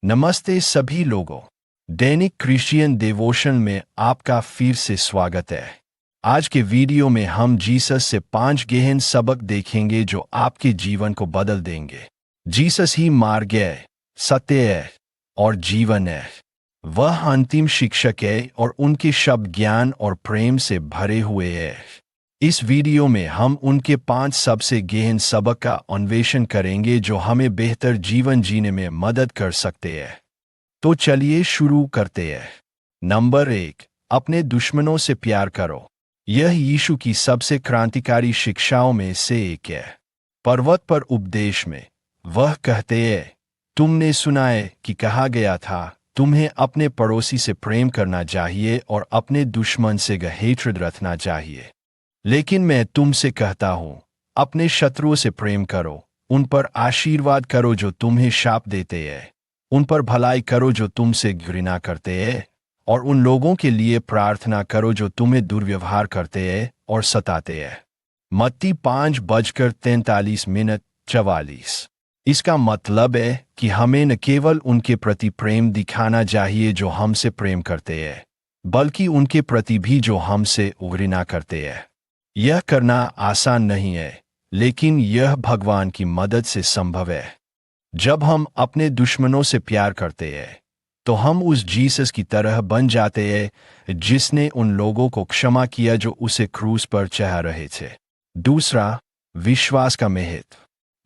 नमस्ते सभी लोगों। दैनिक क्रिश्चियन डिवोशन में आपका फिर से स्वागत है। आज के वीडियो में हम जीसस से 5 गहन सबक देखेंगे जो आपके जीवन को बदल देंगे। जीसस ही मार्ग है, सत्य है और जीवन है। वह अंतिम शिक्षक है और उनके शब्द ज्ञान और प्रेम से भरे हुए हैं। इस वीडियो में हम उनके 5 सबसे गहन सबक का अन्वेषण करेंगे जो हमें बेहतर जीवन जीने में मदद कर सकते हैं। तो चलिए शुरू करते हैं। नंबर 1, अपने दुश्मनों से प्यार करो। यह यीशु की सबसे क्रांतिकारी शिक्षाओं में से एक है। पर्वत पर उपदेश में वह कहते हैं, तुमने सुना है कि कहा गया था, तुम्हें अपने पड़ोसी से प्रेम करना चाहिए और अपने दुश्मन से हेट्रेड रखना चाहिए। लेकिन मैं तुमसे कहता हूं, अपने शत्रुओं से प्रेम करो, उन पर आशीर्वाद करो जो तुम्हें शाप देते हैं, उन पर भलाई करो जो तुमसे घृणा करते हैं, और उन लोगों के लिए प्रार्थना करो जो तुम्हें दुर्व्यवहार करते हैं और सताते हैं। मत्ती 5:43 इसका मतलब है कि हमें न केवल उनके प्रति प्रेम दिखाना चाहिए जो हमसे प्रेम करते हैं, बल्कि उनके प्रति भी जो हमसे घृणा करते हैं। यह करना आसान नहीं है, लेकिन यह भगवान की मदद से संभव है। जब हम अपने दुश्मनों से प्यार करते हैं तो हम उस जीसस की तरह बन जाते हैं जिसने उन लोगों को क्षमा किया जो उसे क्रूस पर चढ़ा रहे थे। दूसरा, विश्वास का महत्व।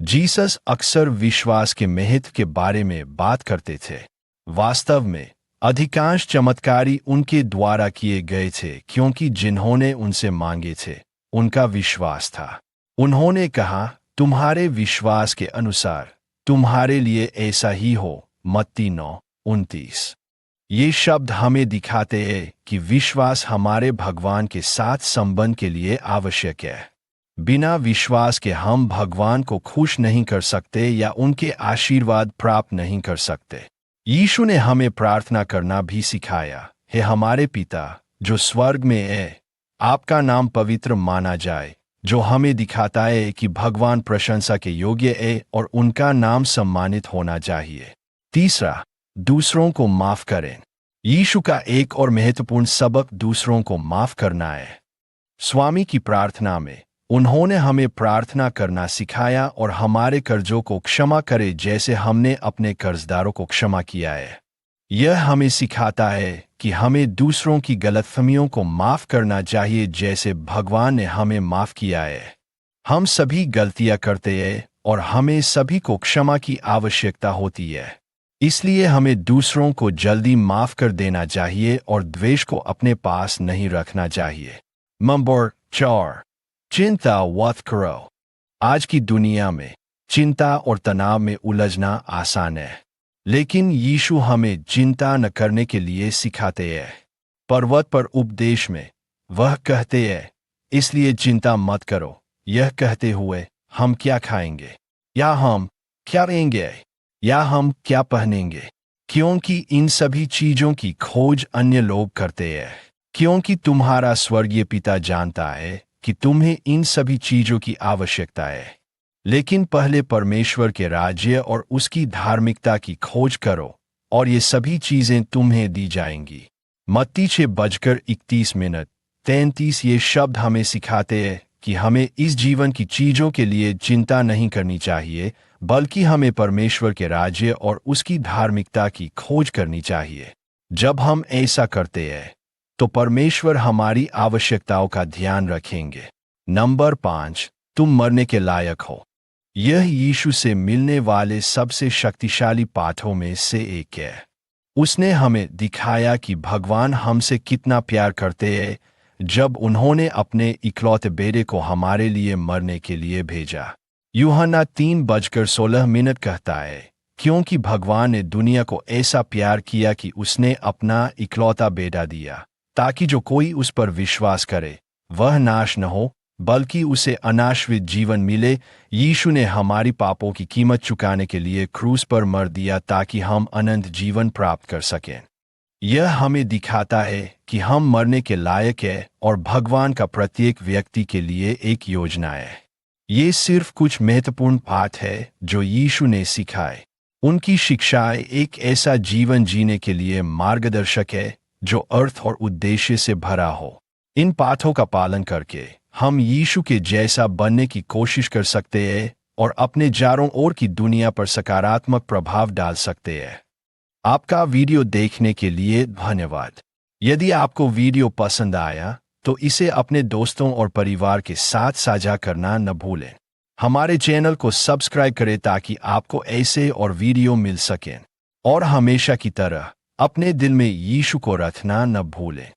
जीसस अक्सर विश्वास के महत्व के बारे में बात करते थे। वास्तव में अधिकांश चमत्कारी उनके द्वारा किए गए थे क्योंकि जिन्होंने उनसे मांगे थे उनका विश्वास था। उन्होंने कहा, तुम्हारे विश्वास के अनुसार तुम्हारे लिए ऐसा ही हो। मत्ती 9:29। ये शब्द हमें दिखाते हैं कि विश्वास हमारे भगवान के साथ संबंध के लिए आवश्यक है। बिना विश्वास के हम भगवान को खुश नहीं कर सकते या उनके आशीर्वाद प्राप्त नहीं कर सकते। यीशु ने हमें प्रार्थना करना भी सिखाया, हे हमारे पिता जो स्वर्ग में है, आपका नाम पवित्र माना जाए, जो हमें दिखाता है कि भगवान प्रशंसा के योग्य है और उनका नाम सम्मानित होना चाहिए। तीसरा, दूसरों को माफ करें। यीशु का एक और महत्वपूर्ण सबक दूसरों को माफ करना है। स्वामी की प्रार्थना में उन्होंने हमें प्रार्थना करना सिखाया और हमारे कर्जों को क्षमा करे जैसे हमने अपने कर्जदारों को क्षमा किया है। यह हमें सिखाता है कि हमें दूसरों की गलतफहमियों को माफ करना चाहिए जैसे भगवान ने हमें माफ किया है। हम सभी गलतियां करते हैं और हमें सभी को क्षमा की आवश्यकता होती है। इसलिए हमें दूसरों को जल्दी माफ कर देना चाहिए और द्वेष को अपने पास नहीं रखना चाहिए। नंबर 4, चिंता मत करो। आज की दुनिया में चिंता और तनाव में उलझना आसान है, लेकिन यीशु हमें चिंता न करने के लिए सिखाते हैं। पर्वत पर उपदेश में वह कहते हैं, इसलिए चिंता मत करो, यह कहते हुए हम क्या खाएंगे, या हम क्या लेंगे, या हम क्या पहनेंगे, क्योंकि इन सभी चीजों की खोज अन्य लोग करते हैं। क्योंकि तुम्हारा स्वर्गीय पिता जानता है कि तुम्हें इन सभी चीजों की आवश्यकता है। लेकिन पहले परमेश्वर के राज्य और उसकी धार्मिकता की खोज करो और ये सभी चीजें तुम्हें दी जाएंगी। मत्ती 6:31-33 ये शब्द हमें सिखाते हैं कि हमें इस जीवन की चीजों के लिए चिंता नहीं करनी चाहिए, बल्कि हमें परमेश्वर के राज्य और उसकी धार्मिकता की खोज करनी चाहिए। जब हम ऐसा करते हैं तो परमेश्वर हमारी आवश्यकताओं का ध्यान रखेंगे। नंबर 5, तुम मरने के लायक हो। यह यीशु से मिलने वाले सबसे शक्तिशाली पाठों में से एक है। उसने हमें दिखाया कि भगवान हमसे कितना प्यार करते हैं जब उन्होंने अपने इकलौते बेटे को हमारे लिए मरने के लिए भेजा। यूहन्ना 3:16 कहता है, क्योंकि भगवान ने दुनिया को ऐसा प्यार किया कि उसने अपना इकलौता बेटा दिया, ताकि जो कोई उस पर विश्वास करे वह नाश न हो बल्कि उसे अनाश्वित जीवन मिले। यीशु ने हमारी पापों की कीमत चुकाने के लिए क्रूस पर मर दिया ताकि हम अनंत जीवन प्राप्त कर सकें। यह हमें दिखाता है कि हम मरने के लायक हैं और भगवान का प्रत्येक व्यक्ति के लिए एक योजना है। ये सिर्फ कुछ महत्वपूर्ण पाठ है जो यीशु ने सिखाए। उनकी शिक्षाएं एक ऐसा जीवन जीने के लिए मार्गदर्शक है जो अर्थ और उद्देश्य से भरा हो। इन पाठों का पालन करके हम यीशु के जैसा बनने की कोशिश कर सकते हैं और अपने चारों ओर की दुनिया पर सकारात्मक प्रभाव डाल सकते हैं। आपका वीडियो देखने के लिए धन्यवाद। यदि आपको वीडियो पसंद आया तो इसे अपने दोस्तों और परिवार के साथ साझा करना न भूलें। हमारे चैनल को सब्सक्राइब करें ताकि आपको ऐसे और वीडियो मिल सकें। और हमेशा की तरह अपने दिल में यीशु को रखना न भूलें।